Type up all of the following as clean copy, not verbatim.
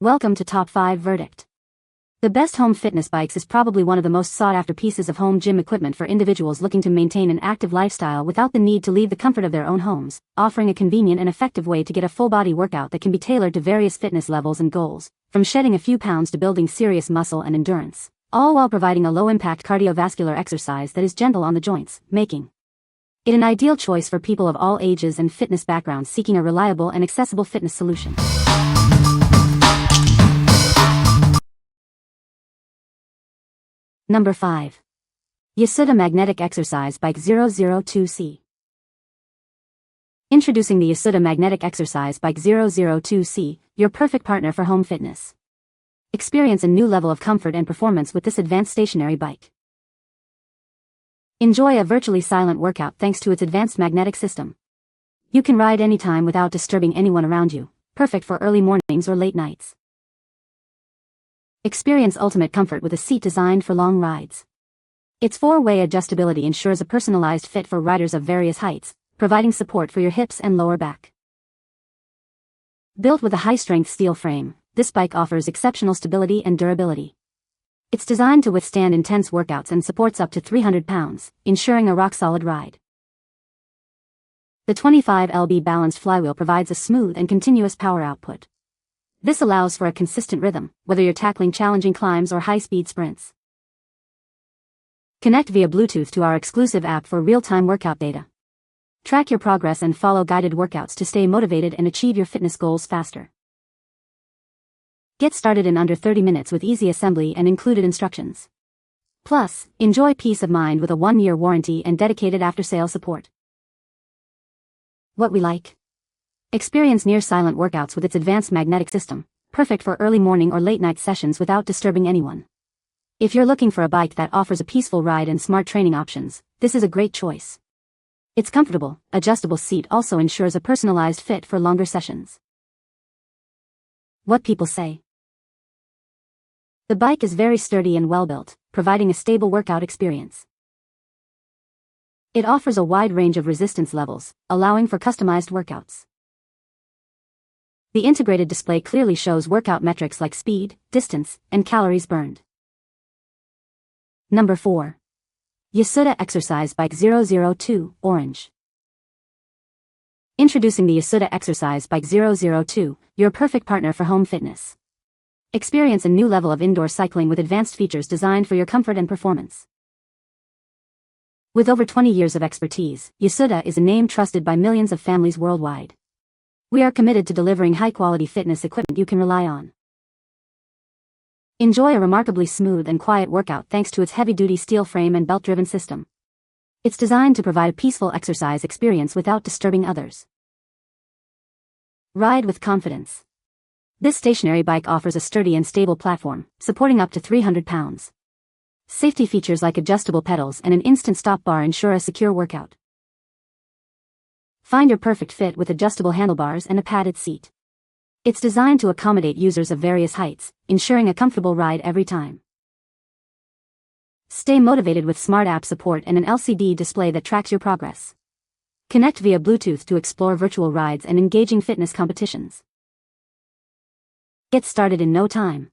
Welcome to Top 5 Verdict. The best home fitness bikes is probably one of the most sought-after pieces of home gym equipment for individuals looking to maintain an active lifestyle without the need to leave the comfort of their own homes, offering a convenient and effective way to get a full-body workout that can be tailored to various fitness levels and goals, from shedding a few pounds to building serious muscle and endurance, all while providing a low-impact cardiovascular exercise that is gentle on the joints, making it an ideal choice for people of all ages and fitness backgrounds seeking a reliable and accessible fitness solution. Number 5. YOSUDA Magnetic Exercise Bike 002C. Introducing the YOSUDA Magnetic Exercise Bike 002C, your perfect partner for home fitness. Experience a new level of comfort and performance with this advanced stationary bike. Enjoy a virtually silent workout thanks to its advanced magnetic system. You can ride anytime without disturbing anyone around you, perfect for early mornings or late nights. Experience ultimate comfort with a seat designed for long rides. Its four-way adjustability ensures a personalized fit for riders of various heights, providing support for your hips and lower back. Built with a high-strength steel frame, this bike offers exceptional stability and durability. It's designed to withstand intense workouts and supports up to 300 pounds, ensuring a rock-solid ride. The 25 lb balanced flywheel provides a smooth and continuous power output. This allows for a consistent rhythm, whether you're tackling challenging climbs or high-speed sprints. Connect via Bluetooth to our exclusive app for real-time workout data. Track your progress and follow guided workouts to stay motivated and achieve your fitness goals faster. Get started in under 30 minutes with easy assembly and included instructions. Plus, enjoy peace of mind with a 1-year warranty and dedicated after-sale support. What we like? Experience near-silent workouts with its advanced magnetic system, perfect for early morning or late-night sessions without disturbing anyone. If you're looking for a bike that offers a peaceful ride and smart training options, this is a great choice. Its comfortable, adjustable seat also ensures a personalized fit for longer sessions. What people say. The bike is very sturdy and well-built, providing a stable workout experience. It offers a wide range of resistance levels, allowing for customized workouts. The integrated display clearly shows workout metrics like speed, distance, and calories burned. Number 4. YOSUDA Exercise Bike 002, Orange. Introducing the YOSUDA Exercise Bike 002, your perfect partner for home fitness. Experience a new level of indoor cycling with advanced features designed for your comfort and performance. With over 20 years of expertise, YOSUDA is a name trusted by millions of families worldwide. We are committed to delivering high-quality fitness equipment you can rely on. Enjoy a remarkably smooth and quiet workout thanks to its heavy-duty steel frame and belt-driven system. It's designed to provide a peaceful exercise experience without disturbing others. Ride with confidence. This stationary bike offers a sturdy and stable platform, supporting up to 300 pounds. Safety features like adjustable pedals and an instant stop bar ensure a secure workout. Find your perfect fit with adjustable handlebars and a padded seat. It's designed to accommodate users of various heights, ensuring a comfortable ride every time. Stay motivated with smart app support and an LCD display that tracks your progress. Connect via Bluetooth to explore virtual rides and engaging fitness competitions. Get started in no time.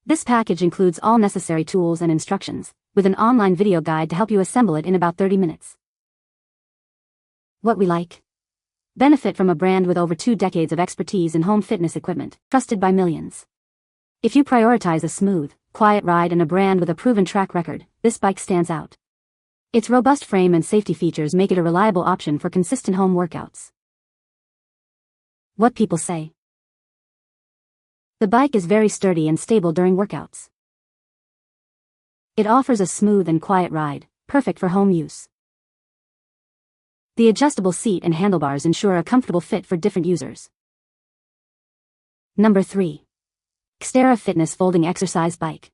This package includes all necessary tools and instructions, with an online video guide to help you assemble it in about 30 minutes. What we like? Benefit from a brand with over 2 decades of expertise in home fitness equipment, trusted by millions. If you prioritize a smooth, quiet ride and a brand with a proven track record, this bike stands out. Its robust frame and safety features make it a reliable option for consistent home workouts. What people say. The bike is very sturdy and stable during workouts. It offers a smooth and quiet ride, perfect for home use. The adjustable seat and handlebars ensure a comfortable fit for different users. Number 3. XTERRA Fitness Folding Exercise Bike.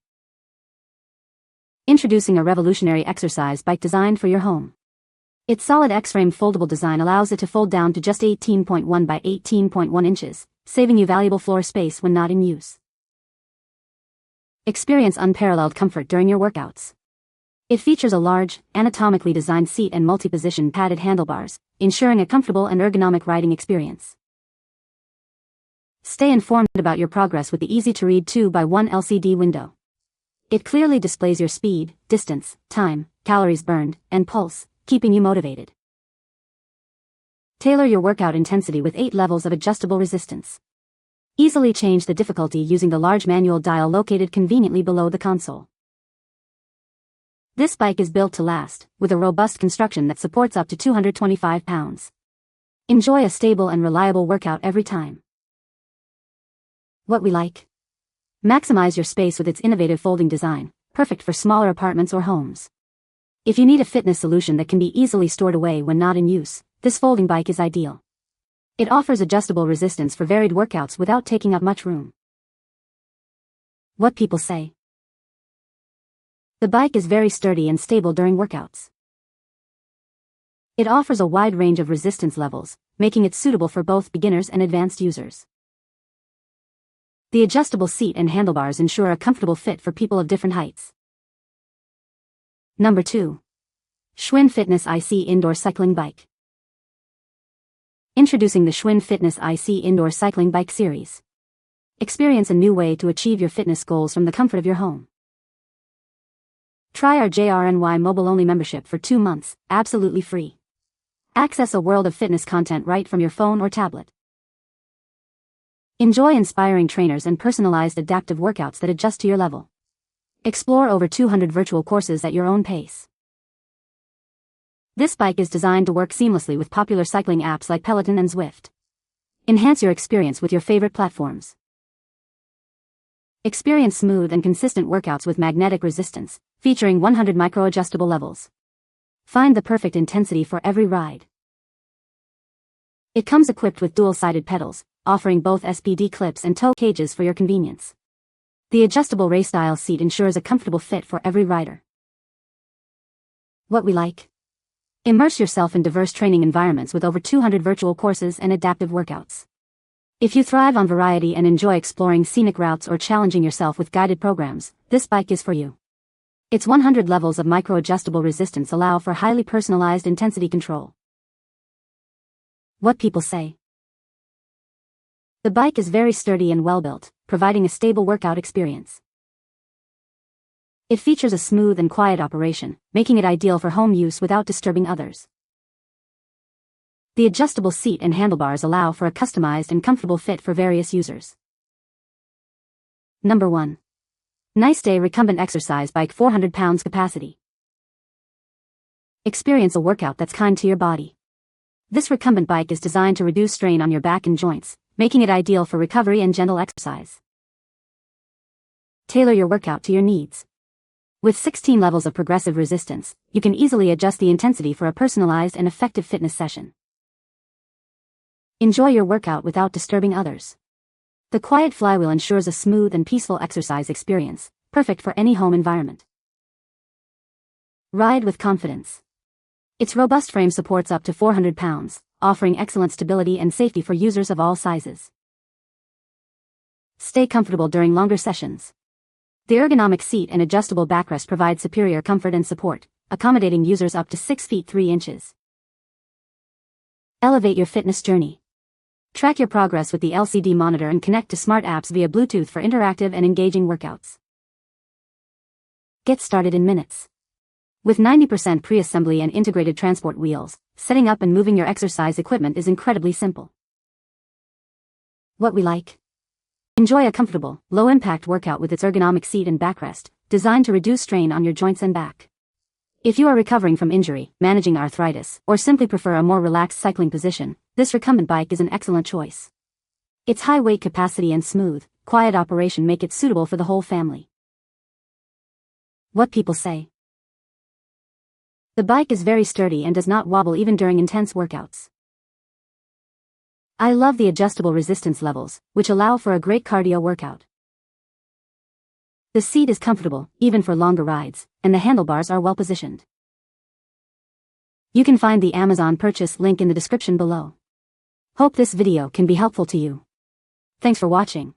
Introducing a revolutionary exercise bike designed for your home. Its solid X-frame foldable design allows it to fold down to just 18.1 by 18.1 inches, saving you valuable floor space when not in use. Experience unparalleled comfort during your workouts. It features a large, anatomically designed seat and multi-position padded handlebars, ensuring a comfortable and ergonomic riding experience. Stay informed about your progress with the easy-to-read 2x1 LCD window. It clearly displays your speed, distance, time, calories burned, and pulse, keeping you motivated. Tailor your workout intensity with 8 levels of adjustable resistance. Easily change the difficulty using the large manual dial located conveniently below the console. This bike is built to last, with a robust construction that supports up to 225 pounds. Enjoy a stable and reliable workout every time. What we like? Maximize your space with its innovative folding design, perfect for smaller apartments or homes. If you need a fitness solution that can be easily stored away when not in use, this folding bike is ideal. It offers adjustable resistance for varied workouts without taking up much room. What people say? The bike is very sturdy and stable during workouts. It offers a wide range of resistance levels, making it suitable for both beginners and advanced users. The adjustable seat and handlebars ensure a comfortable fit for people of different heights. Number 2. Schwinn Fitness IC Indoor Cycling Bike. Introducing the Schwinn Fitness IC Indoor Cycling Bike Series. Experience a new way to achieve your fitness goals from the comfort of your home. Try our JRNY mobile-only membership for 2 months, absolutely free. Access a world of fitness content right from your phone or tablet. Enjoy inspiring trainers and personalized adaptive workouts that adjust to your level. Explore over 200 virtual courses at your own pace. This bike is designed to work seamlessly with popular cycling apps like Peloton and Zwift. Enhance your experience with your favorite platforms. Experience smooth and consistent workouts with magnetic resistance, featuring 100 micro-adjustable levels. Find the perfect intensity for every ride. It comes equipped with dual-sided pedals, offering both SPD clips and toe cages for your convenience. The adjustable race-style seat ensures a comfortable fit for every rider. What we like? Immerse yourself in diverse training environments with over 200 virtual courses and adaptive workouts. If you thrive on variety and enjoy exploring scenic routes or challenging yourself with guided programs, this bike is for you. Its 100 levels of micro-adjustable resistance allow for highly personalized intensity control. What people say? The bike is very sturdy and well-built, providing a stable workout experience. It features a smooth and quiet operation, making it ideal for home use without disturbing others. The adjustable seat and handlebars allow for a customized and comfortable fit for various users. Number 1. Niceday Recumbent Exercise Bike 400 pounds capacity. Experience a workout that's kind to your body. This recumbent bike is designed to reduce strain on your back and joints, making it ideal for recovery and gentle exercise. Tailor your workout to your needs. With 16 levels of progressive resistance, you can easily adjust the intensity for a personalized and effective fitness session. Enjoy your workout without disturbing others. The quiet flywheel ensures a smooth and peaceful exercise experience, perfect for any home environment. Ride with confidence. Its robust frame supports up to 400 pounds, offering excellent stability and safety for users of all sizes. Stay comfortable during longer sessions. The ergonomic seat and adjustable backrest provide superior comfort and support, accommodating users up to 6 feet 3 inches. Elevate your fitness journey. Track your progress with the LCD monitor and connect to smart apps via Bluetooth for interactive and engaging workouts. Get started in minutes. With 90% pre-assembly and integrated transport wheels, setting up and moving your exercise equipment is incredibly simple. What we like? Enjoy a comfortable, low-impact workout with its ergonomic seat and backrest, designed to reduce strain on your joints and back. If you are recovering from injury, managing arthritis, or simply prefer a more relaxed cycling position, this recumbent bike is an excellent choice. Its high weight capacity and smooth, quiet operation make it suitable for the whole family. What people say? The bike is very sturdy and does not wobble even during intense workouts. I love the adjustable resistance levels, which allow for a great cardio workout. The seat is comfortable, even for longer rides, and the handlebars are well positioned. You can find the Amazon purchase link in the description below. Hope this video can be helpful to you. Thanks for watching.